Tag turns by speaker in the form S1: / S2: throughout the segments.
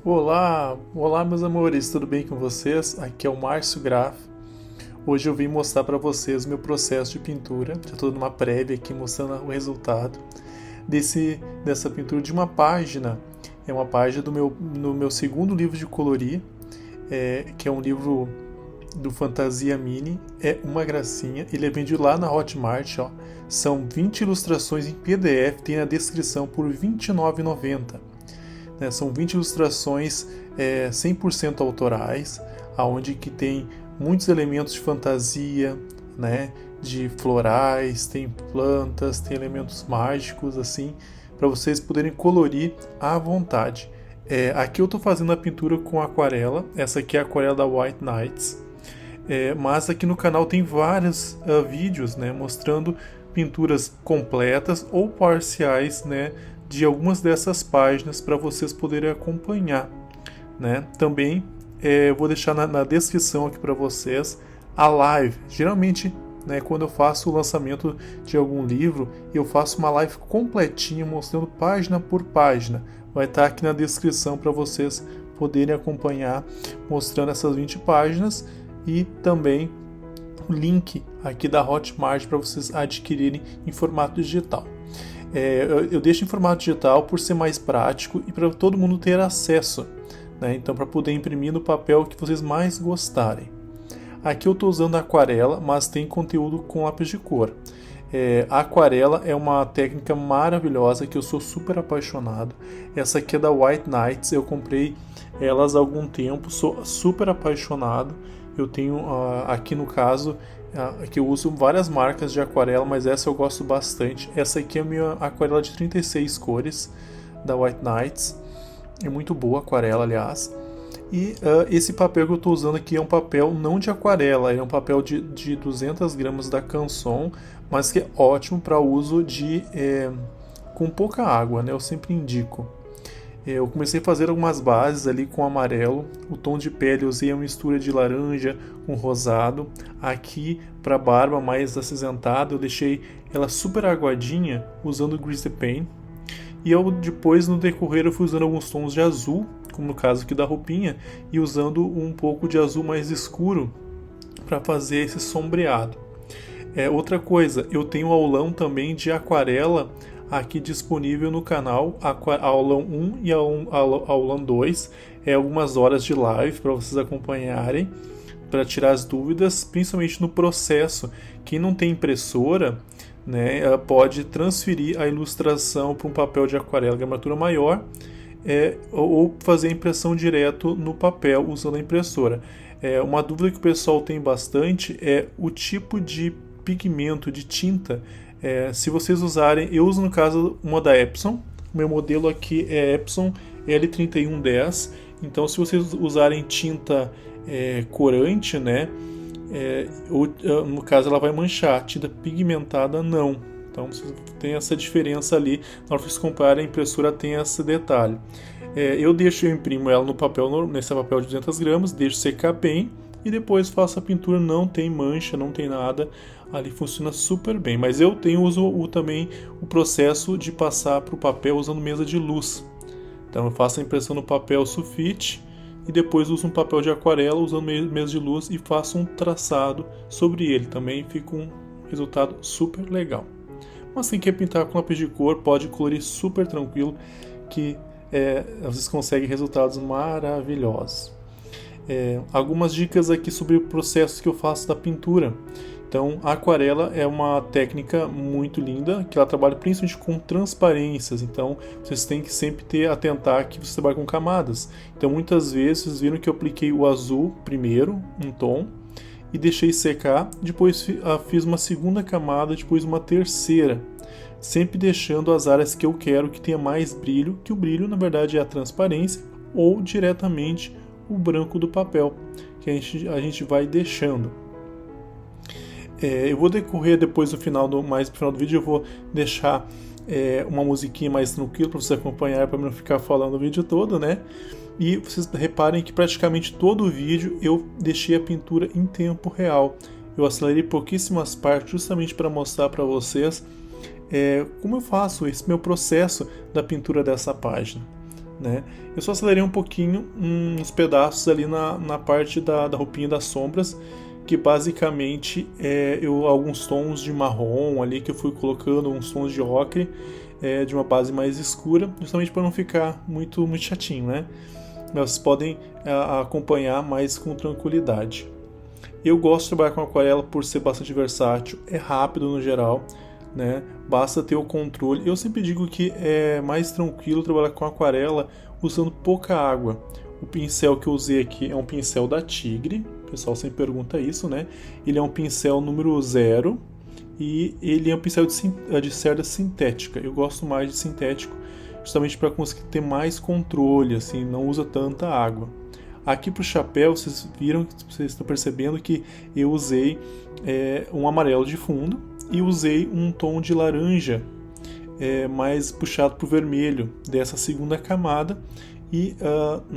S1: Olá meus amores, tudo bem com vocês? Aqui é o Márcio Graff. Hoje eu vim mostrar para vocês o meu processo de pintura. Já estou numa prévia aqui mostrando o resultado dessa pintura de uma página. É uma página no meu segundo livro de colorir, que é um livro do Fantasia Mini. É uma gracinha. Ele é vendido lá na Hotmart. Ó. São 20 ilustrações em PDF, tem na descrição por R$ 29,90. São 20 ilustrações 100% autorais, onde que tem muitos elementos de fantasia, né, de florais, tem plantas, tem elementos mágicos, assim, para vocês poderem colorir à vontade. Aqui eu estou fazendo a pintura com aquarela, essa aqui é a aquarela da White Nights, mas aqui no canal tem vários vídeos, né, mostrando pinturas completas ou parciais, né, de algumas dessas páginas para vocês poderem acompanhar, né? Também vou deixar na descrição aqui para vocês a live. Geralmente, né, quando eu faço o lançamento de algum livro, eu faço uma live completinha mostrando página por página. Vai estar aqui na descrição para vocês poderem acompanhar, mostrando essas 20 páginas e também o link aqui da Hotmart para vocês adquirirem em formato digital. Eu deixo em formato digital por ser mais prático e para todo mundo ter acesso, né? Então, para poder imprimir no papel que vocês mais gostarem. Aqui eu estou usando aquarela, mas tem conteúdo com lápis de cor. A aquarela é uma técnica maravilhosa que eu sou super apaixonado. Essa aqui é da White Nights, eu comprei elas há algum tempo, sou super apaixonado. Eu tenho aqui no caso, que eu uso várias marcas de aquarela, mas essa eu gosto bastante. Essa aqui é a minha aquarela de 36 cores da White Nights. É muito boa a aquarela, aliás. E esse papel que eu estou usando aqui é um papel não de aquarela, é um papel de 200 gramas da Canson, mas que é ótimo para uso com pouca água, né? Eu sempre indico. Eu comecei a fazer algumas bases ali com amarelo. O tom de pele eu usei a mistura de laranja com rosado. Aqui para a barba mais acinzentada eu deixei ela super aguadinha usando Grease Paint. E depois no decorrer eu fui usando alguns tons de azul, como no caso aqui da roupinha, e usando um pouco de azul mais escuro para fazer esse sombreado. Outra coisa, eu tenho aulão também de aquarela aqui disponível no canal, aulão 1 e aulão 2, algumas horas de live para vocês acompanharem, para tirar as dúvidas, principalmente no processo. Quem não tem impressora, né, pode transferir a ilustração para um papel de aquarela gramatura maior, ou fazer a impressão direto no papel usando a impressora. Uma dúvida que o pessoal tem bastante é o tipo de pigmento, de tinta. Se vocês usarem, eu uso no caso uma da Epson, o meu modelo aqui é Epson L3110, então se vocês usarem tinta corante, né, no caso ela vai manchar, tinta pigmentada não, então tem essa diferença ali, na hora que vocês comprarem a impressora tem esse detalhe. Eu imprimo ela nesse papel de 200 gramas, deixo secar bem e depois faço a pintura, não tem mancha, não tem nada, ali funciona super bem. Mas eu uso também o processo de passar para o papel usando mesa de luz. Então eu faço a impressão no papel sulfite e depois uso um papel de aquarela usando mesa de luz e faço um traçado sobre ele. Também fica um resultado super legal. Mas quem quer pintar com lápis de cor pode colorir super tranquilo, que vocês conseguem resultados maravilhosos. Algumas dicas aqui sobre o processo que eu faço da pintura. Então, a aquarela é uma técnica muito linda, que ela trabalha principalmente com transparências. Então, vocês têm que sempre atentar que você trabalha com camadas. Então, muitas vezes, vocês viram que eu apliquei o azul primeiro, um tom, e deixei secar. Depois fiz uma segunda camada, depois uma terceira. Sempre deixando as áreas que eu quero que tenha mais brilho, que o brilho, na verdade, é a transparência, ou diretamente o branco do papel, que a gente vai deixando. Eu vou decorrer depois no final do vídeo, eu vou deixar uma musiquinha mais tranquila para você acompanhar, para não ficar falando o vídeo todo, né? E vocês reparem que praticamente todo o vídeo eu deixei a pintura em tempo real. Eu acelerei pouquíssimas partes justamente para mostrar para vocês como eu faço esse meu processo da pintura dessa página. né? Eu só acelerei um pouquinho uns pedaços ali na parte da roupinha das sombras, que basicamente alguns tons de marrom ali que eu fui colocando, uns tons de ocre, de uma base mais escura, justamente para não ficar muito chatinho, né? Mas vocês podem acompanhar mais com tranquilidade. Eu gosto de trabalhar com aquarela por ser bastante versátil, é rápido no geral, né? Basta ter o controle. Eu sempre digo que é mais tranquilo trabalhar com aquarela usando pouca água. O pincel que eu usei aqui é um pincel da Tigre, o pessoal sempre pergunta isso, né? Ele é um pincel número 0 e ele é um pincel de cerda sintética. Eu gosto mais de sintético, justamente para conseguir ter mais controle, assim, não usa tanta água. Aqui para o chapéu, vocês estão percebendo que eu usei um amarelo de fundo e usei um tom de laranja mais puxado para o vermelho dessa segunda camada. E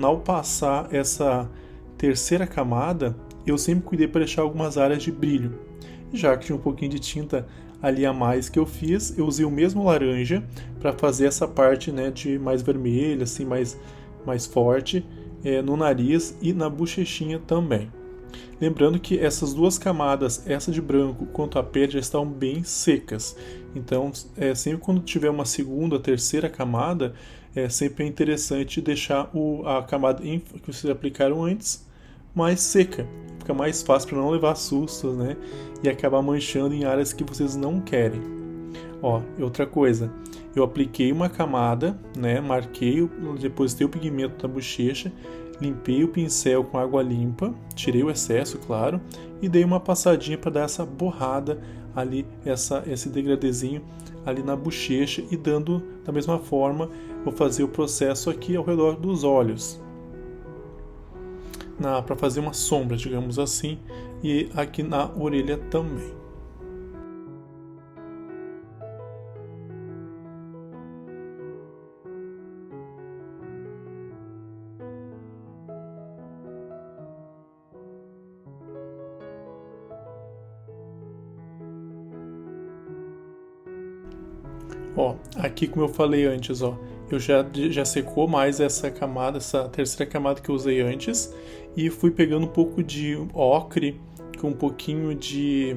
S1: ao passar essa terceira camada, eu sempre cuidei para deixar algumas áreas de brilho. Já que tinha um pouquinho de tinta ali a mais que eu fiz, eu usei o mesmo laranja para fazer essa parte, né, de mais vermelha, assim, mais forte, no nariz e na bochechinha também. Lembrando que essas duas camadas, essa de branco quanto a pele, já estão bem secas. Então, sempre quando tiver uma segunda, terceira camada, sempre é interessante deixar a camada que vocês aplicaram antes mais seca. Fica mais fácil para não levar sustos, né? E acabar manchando em áreas que vocês não querem. Ó, outra coisa, eu apliquei uma camada, né? Marquei, depositei o pigmento na bochecha, limpei o pincel com água limpa, tirei o excesso, claro, e dei uma passadinha para dar essa borrada ali, esse degradezinho ali na bochecha, e dando da mesma forma, vou fazer o processo aqui ao redor dos olhos, para fazer uma sombra, digamos assim, e aqui na orelha também. Ó, aqui como eu falei antes, ó, eu já secou mais essa camada, essa terceira camada que eu usei antes, e fui pegando um pouco de ocre com um pouquinho de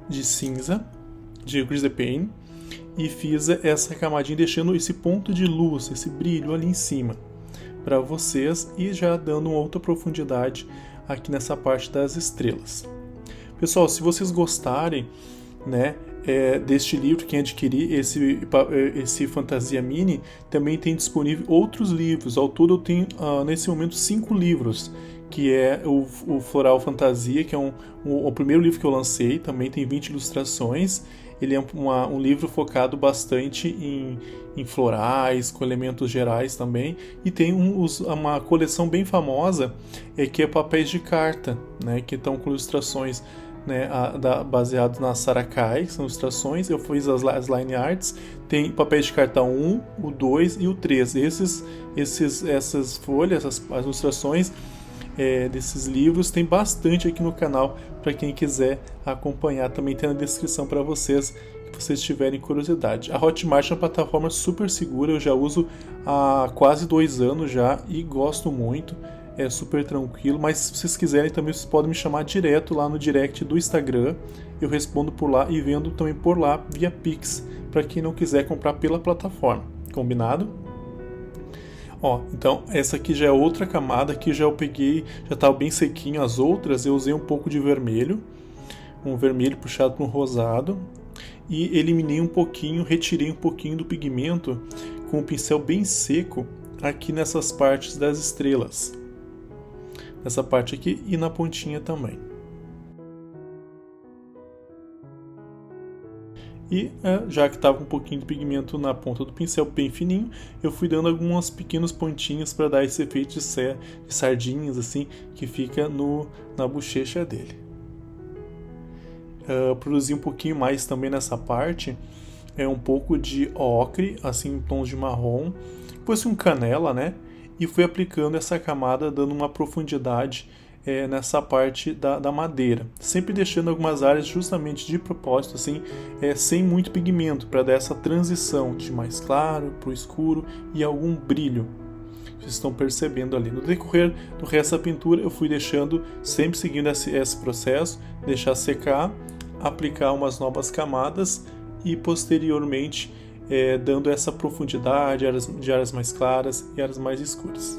S1: cinza, de Grease the Paint, e fiz essa camadinha deixando esse ponto de luz, esse brilho ali em cima para vocês, e já dando uma outra profundidade aqui nessa parte das estrelas. Pessoal, se vocês gostarem, né, deste livro, quem adquirir esse Fantasia Mini, também tem disponível outros livros. Ao todo eu tenho nesse momento 5 livros, que é o Floral Fantasia, que é o primeiro livro que eu lancei, também tem 20 ilustrações. Ele é um livro focado bastante em florais, com elementos gerais também, e tem uma coleção bem famosa, que é papéis de carta, né, que estão com ilustrações, né, baseado na Sarakai, são ilustrações. Eu fiz as line arts, tem papéis de carta 1, o 2 e o 3. Essas folhas, as ilustrações desses livros tem bastante aqui no canal para quem quiser acompanhar. Também tem na descrição para vocês, que vocês tiverem curiosidade. A Hotmart é uma plataforma super segura, eu já uso há quase 2 anos já e gosto muito. É super tranquilo, mas se vocês quiserem também vocês podem me chamar direto lá no direct do Instagram, eu respondo por lá e vendo também por lá via Pix, para quem não quiser comprar pela plataforma, combinado? Ó, então essa aqui já é outra camada, aqui já eu peguei, já estava bem sequinho. As outras eu usei um pouco de vermelho, um vermelho puxado para um rosado, e eliminei um pouquinho, retirei um pouquinho do pigmento com o pincel bem seco aqui nessas partes das estrelas. Nessa parte aqui e na pontinha também. E já que estava com um pouquinho de pigmento na ponta do pincel bem fininho, eu fui dando algumas pequenos pontinhos para dar esse efeito de sardinhas assim, que fica na bochecha dele. Produzi um pouquinho mais também nessa parte, um pouco de ocre, assim em tons de marrom, depois um canela, né? E fui aplicando essa camada, dando uma profundidade nessa parte da madeira, sempre deixando algumas áreas justamente de propósito, assim, sem muito pigmento, para dar essa transição de mais claro para o escuro e algum brilho. Vocês estão percebendo ali. No decorrer do resto da pintura, eu fui deixando, sempre seguindo esse processo, deixar secar, aplicar umas novas camadas e posteriormente dando essa profundidade de áreas mais claras e áreas mais escuras.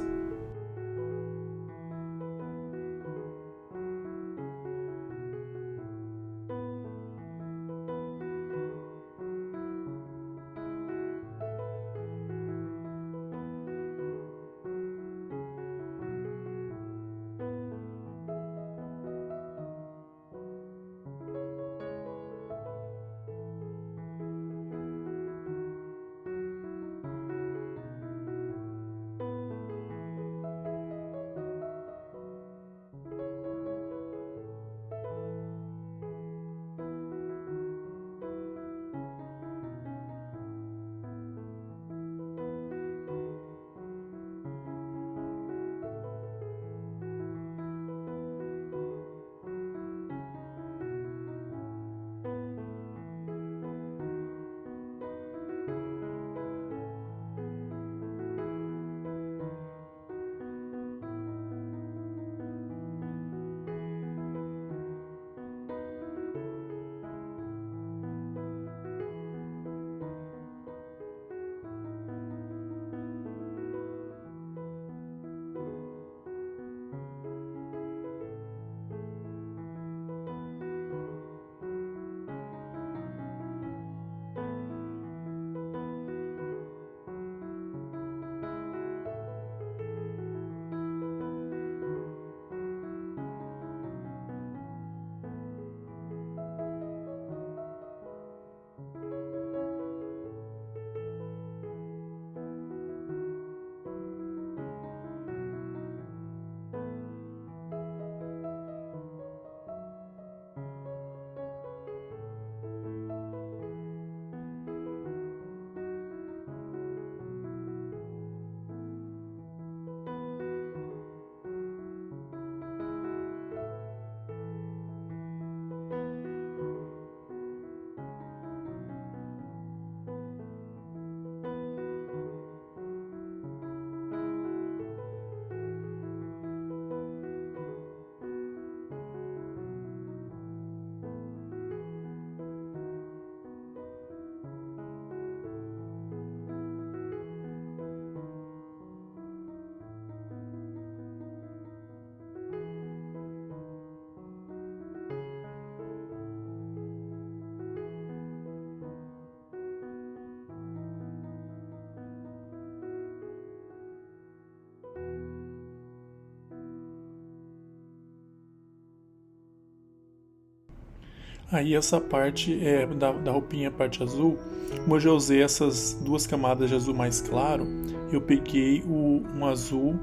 S1: Aí essa parte da roupinha, a parte azul, como eu já usei essas duas camadas de azul mais claro, eu peguei um azul,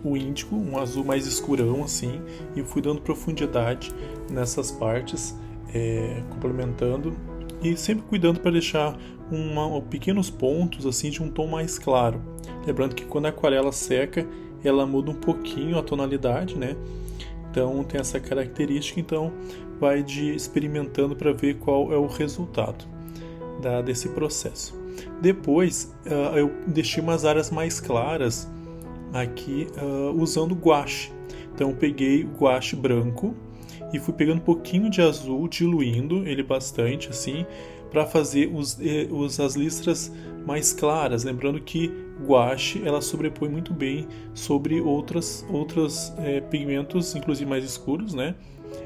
S1: o índico, um azul mais escurão assim, e fui dando profundidade nessas partes, complementando e sempre cuidando para deixar pequenos pontos assim de um tom mais claro. Lembrando que quando a aquarela seca, ela muda um pouquinho a tonalidade, né? Então tem essa característica, então vai experimentando para ver qual é o resultado desse processo. Depois eu deixei umas áreas mais claras aqui usando guache. Então eu peguei o guache branco e fui pegando um pouquinho de azul, diluindo ele bastante assim, para fazer as listras mais claras. Lembrando que guache ela sobrepõe muito bem sobre outros pigmentos, inclusive mais escuros, né?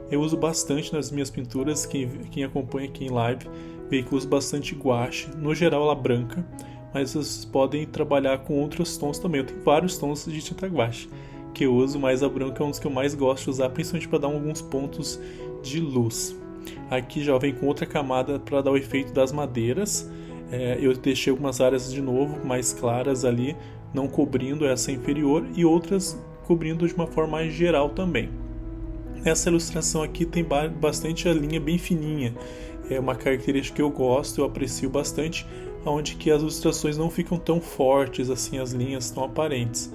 S1: Eu uso bastante nas minhas pinturas, quem acompanha aqui em live vê que eu uso bastante guache, no geral ela branca, mas vocês podem trabalhar com outros tons também. Eu tenho vários tons de tinta guache que eu uso, mas a branca é um dos que eu mais gosto de usar, principalmente para dar alguns pontos de luz. Aqui já vem com outra camada para dar o efeito das madeiras. Eu deixei algumas áreas de novo mais claras ali, não cobrindo essa inferior, e outras cobrindo de uma forma mais geral também. Essa ilustração aqui tem bastante a linha bem fininha, é uma característica que eu gosto, eu aprecio bastante, onde que as ilustrações não ficam tão fortes assim, as linhas tão aparentes.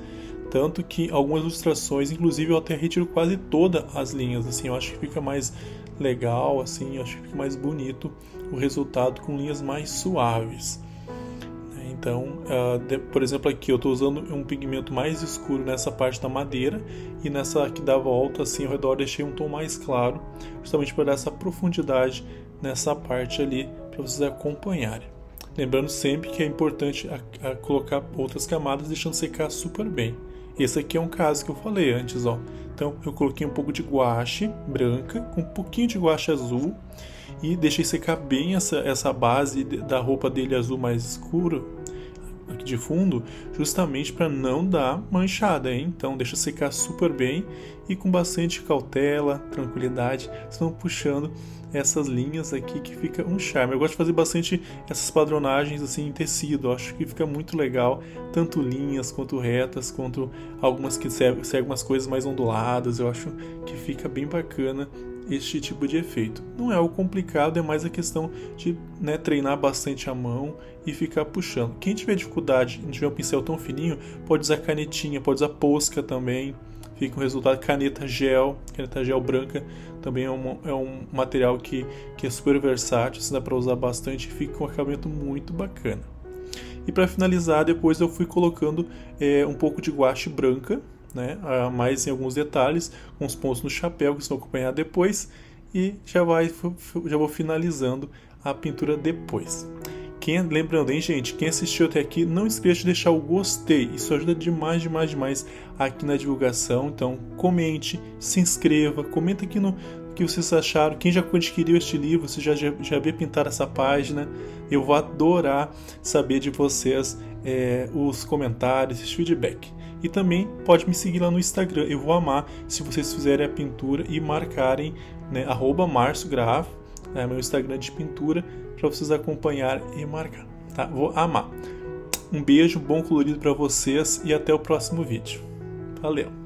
S1: Tanto que algumas ilustrações, inclusive eu até retiro quase todas as linhas, assim, eu acho que fica mais legal, assim, eu acho que fica mais bonito o resultado com linhas mais suaves. Então, por exemplo, aqui eu estou usando um pigmento mais escuro nessa parte da madeira e nessa que dá volta assim ao redor deixei um tom mais claro, justamente para dar essa profundidade nessa parte ali para vocês acompanharem. Lembrando sempre que é importante colocar outras camadas deixando secar super bem. Esse aqui é um caso que eu falei antes, ó. Então eu coloquei um pouco de guache branca com um pouquinho de guache azul e deixei secar bem essa base da roupa dele azul mais escuro aqui de fundo, justamente para não dar manchada, hein? Então deixa secar super bem e com bastante cautela, tranquilidade, vocês vão puxando essas linhas aqui que fica um charme. Eu gosto de fazer bastante essas padronagens assim em tecido, eu acho que fica muito legal, tanto linhas quanto retas, quanto algumas que seguem umas coisas mais onduladas, eu acho que fica bem bacana este tipo de efeito. Não é algo complicado, é mais a questão de treinar bastante a mão e ficar puxando. Quem tiver dificuldade, não tiver um pincel tão fininho, pode usar canetinha, pode usar posca também. Fica um resultado. Caneta gel branca também é um material que é super versátil, dá para usar bastante e fica um acabamento muito bacana. E para finalizar, depois eu fui colocando um pouco de guache branca, mais em alguns detalhes, com os pontos no chapéu que vocês vão acompanhar depois, e já vou finalizando a pintura depois. Lembrando, hein, gente, quem assistiu até aqui, não esqueça de deixar o gostei, isso ajuda demais aqui na divulgação. Então comente, se inscreva, comenta aqui no que vocês acharam, quem já adquiriu este livro, se já veio pintar essa página, eu vou adorar saber de vocês os comentários, esse feedback. E também pode me seguir lá no Instagram, eu vou amar se vocês fizerem a pintura e marcarem @marciograf, meu Instagram de pintura, para vocês acompanharem e marcar, tá? Vou amar. Um beijo, bom colorido para vocês e até o próximo vídeo. Valeu!